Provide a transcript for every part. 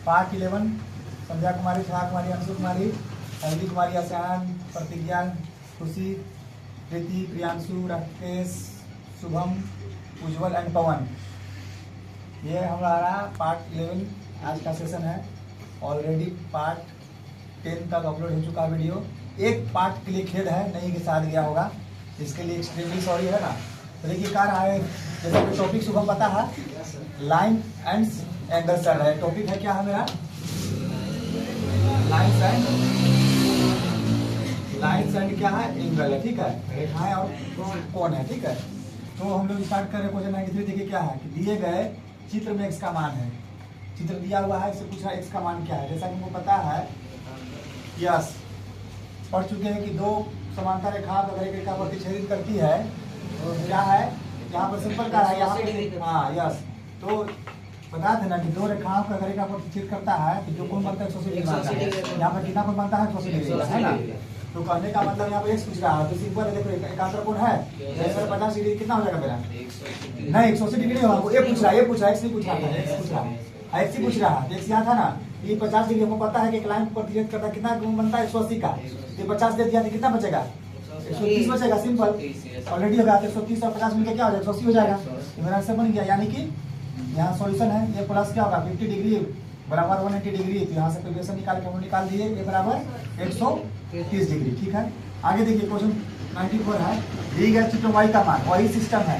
Part 11 संध्या कुमारी, छाया कुमारी, अंशु कुमारी, हल्दी कुमारी, आसान, प्रतिज्ञा, खुशी, प्रीति, प्रियांशु, राकेश, शुभम, उज्जवल एंड पवन। ये हमारा पार्ट 11 आज का सेशन है। ऑलरेडी पार्ट 10 तक अपलोड हो चुका वीडियो। एक पार्ट के लिए खेद है, नहीं के साथ गया होगा, इसके लिए एक्सट्रीमली सॉरी है ना। तो देखिए क्या रहा है, जैसे कि टॉपिक शुभम पता है, लाइन एंड एंगल सर है। टॉपिक है क्या है मेरा, लाइन्स एंड क्या है, एंगल है, ठीक है, रेखाएं और कोण है, ठीक है। तो हम लोग स्टार्ट कर रहे हैं क्वेश्चन 93। देखिए क्या है कि दिए गए चित्र में x का मान है, चित्र दिया हुआ है, इससे पूछा x का मान क्या है। जैसा कि हमको पता है, यस पढ़ चुके हैं कि दो समांतर रेखा अगर एक रेखा प्रतिच्छेदित करती है तो क्या है, यहाँ पर सिंपल का है, यहाँ पे हाँ यस। तो बता देना कि दो रेखाओं का अगर रेखा प्रतिच्छेद करता है तो जो कोण बनता है 180 डिग्री। यहाँ पर कितना कोण बनता है, 180 डिग्री, है ना। तो कहने का मतलब यहाँ पे x पूछ रहा है, तो सिंपल है, देखो एकांतर कोण है, 50 डिग्री कितना हो जाएगा मेरा, नहीं 180 डिग्री होगा। ये पूछ रहा है, ये पूछ रहा है, x नहीं पूछ रहा है, x पूछ रहा है, x ही पूछ रहा है। x यहाँ था ना, ये 50 डिग्री हमको पता है कि एक लाइन प्रतिच्छेद करता कितना कोण बनता है, 180 का। ये 50 दे दिया तो कितना बचेगा, 130 बचेगा। सिंपल ऑलरेडी होगा, 130 और 50 मिलकर क्या हो जाएगा, 180 हो जाएगा। ये मेरा आंसर बन गया। यानी कि यहाँ सॉल्यूशन है, ये प्लस क्या होगा 50 डिग्री बराबर 180 डिग्री। तो यहाँ से कैलकुलेशन निकाल के हम निकाल दिए, ये बराबर 130 डिग्री, ठीक है। आगे देखिए क्वेश्चन 94 है, दी गए चित्र y का मान, वही सिस्टम है,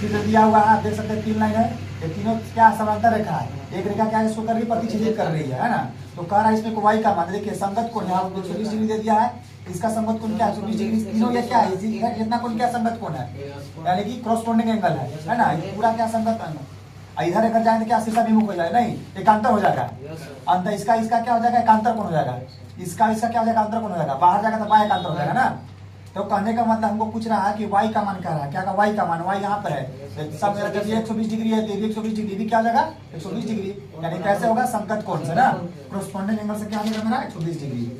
चित्र दिया हुआ है, आप देख सकते हैं 3 लाइन है, ये तीनों क्या समांतर रेखा है। एक रेखा क्या है, इसको कर रही है, प्रतिच्छेदित कर रही है ना। तो कह रहा है इसमें y का मान, देखिए संगत कोण यहाँ 120 डिग्री दे दिया है, इसका संगत कोण क्या है 120 डिग्री। तीनों ये क्या है, इतना कोण क्या संगत कोण है, यानी कि क्रॉसपोंडिंग एंगल है ना। पूरा क्या संगत एंगल, इधर अगर जाए तो क्या शीर्षाभिमुख हो जाएगा, नहीं एकांतर हो जाएगा। अंतर इसका क्या हो जाएगा, एकांतर कोण हो जाएगा। इसका क्या हो जाएगा, अंतर कोण हो जाएगा। बाहर जाएगा तो बाह्य एकांतर हो जाएगा ना। तो कहने का मतलब हमको पूछ रहा है कि y का मान क्या रहा है, क्या का y का मान, y यहाँ पर है, सब मेरा जब ये 120 डिग्री है तो 120 डिग्री भी क्या हो जाएगा 120 डिग्री। यानी कैसे होगा, संगत कोण से ना, क्रॉसपोंडिंग एंगल से क्या हो जाएगा मेरा 120 डिग्री।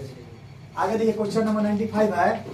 आगे देखिए क्वेश्चन नंबर 95 है,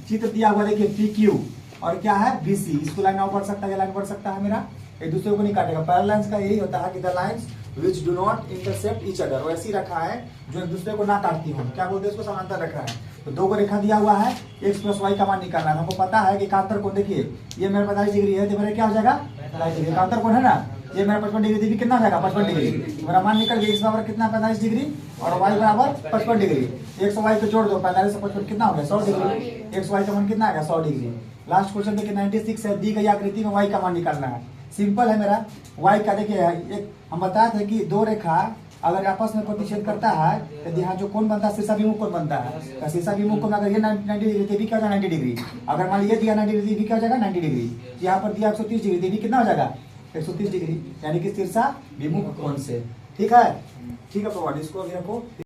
चित्र दिया हुआ देखिए PQ और क्या है BC। इसको लाइन आउट बढ़ सकता है, लाइन बढ़ सकता है मेरा, एक दूसरे को नहीं काटेगा। पैरेलल लाइंस का यही होता है कि the lines which do not intersect each other, वैसी रखा है जो एक दूसरे को ना काटती हो, क्या बोलते हैं उसको, समांतर रखा है। तो दो को रेखा दिया हुआ है, x प्लस y का मान निकालना है। हमको पता है कि एकांतर कोण, देखिए ये मेरा 45 डिग्री है, तो मेरा क्या हो जाएगा 45 डिग्री, एकांतर कोण है ना। ये मेरा 55 डिग्री भी कितना हो जाएगा 55 डिग्री। मेरा मान निकल गया, x बराबर कितना 45 डिग्री और y बराबर 55 डिग्री। x और y को जोड़ दो, 45 से 55 कितना हो गया 100 डिग्री। x y का मान कितना आ गया 100 डिग्री। लास्ट क्वेश्चन देखिए 96 है, दी गई आकृति में y का मान निकालना है। सिंपल है मेरा, y का देखिए एक हम बताए थे कि दो रेखा अगर आपस में प्रतिच्छेद करता है तो यहाँ जो कोण बनता है शीर्षाभिमुख कोण बनता है। तो शीर्षाभिमुख कोण अगर ये 90 डिग्री तो भी क्या हो जाएगा 90 डिग्री। अगर मान लीजिए दिया 90 डिग्री भी क्या हो जाएगा 90 डिग्री। यहाँ पर दिया 130 डिग्री भी कितना हो जाएगा 130 डिग्री, यानी कि शीर्षाभिमुख कोण से, ठीक है। ठीक है प्रवाद, इसको अभी रखो।